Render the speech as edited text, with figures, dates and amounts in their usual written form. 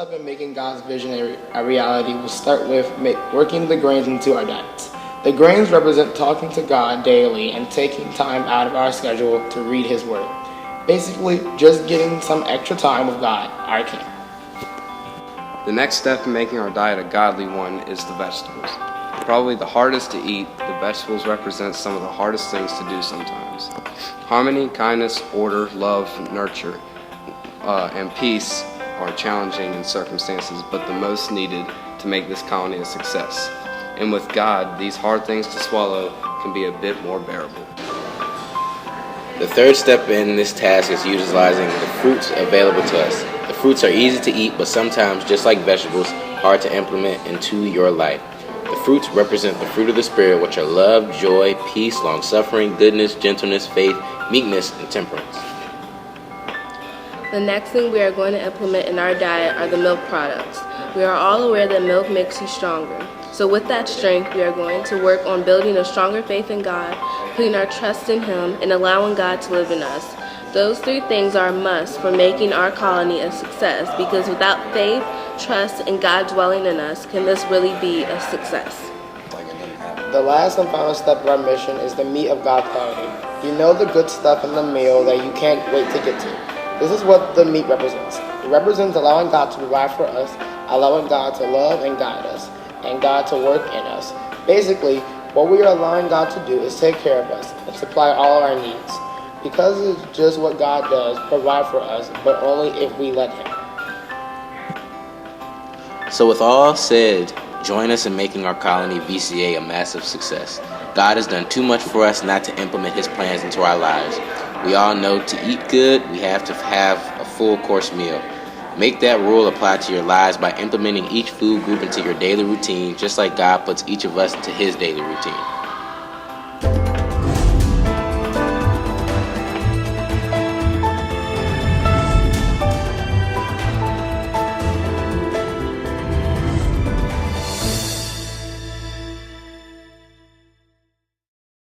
step in making God's vision a reality will start with working the grains into our diets. The grains represent talking to God daily and taking time out of our schedule to read His Word. Basically, just getting some extra time with God, our King. The next step in making our diet a godly one is the vegetables. Probably the hardest to eat, the vegetables represent some of the hardest things to do sometimes. Harmony, kindness, order, love, nurture, and peace are challenging in circumstances, but the most needed to make this colony a success. And with God, these hard things to swallow can be a bit more bearable. The third step in this task is utilizing the fruits available to us. The fruits are easy to eat, but sometimes, just like vegetables, hard to implement into your life. The fruits represent the fruit of the Spirit, which are love, joy, peace, long-suffering, goodness, gentleness, faith, meekness, and temperance. The next thing we are going to implement in our diet are the milk products. We are all aware that milk makes you stronger. So with that strength, we are going to work on building a stronger faith in God, putting our trust in Him, and allowing God to live in us. Those three things are a must for making our colony a success, because without faith, trust, and God dwelling in us, can this really be a success? The last and final step of our mission is the meat of God's colony. You know the good stuff in the meal that you can't wait to get to. This is what the meat represents. It represents allowing God to provide for us, allowing God to love and guide us, and God to work in us. Basically, what we are allowing God to do is take care of us and supply all of our needs. Because it's just what God does, provide for us, but only if we let Him. So with all said, join us in making our colony VCA a massive success. God has done too much for us not to implement His plans into our lives. We all know to eat good, we have to have a full course meal. Make that rule apply to your lives by implementing each food group into your daily routine, just like God puts each of us into His daily routine.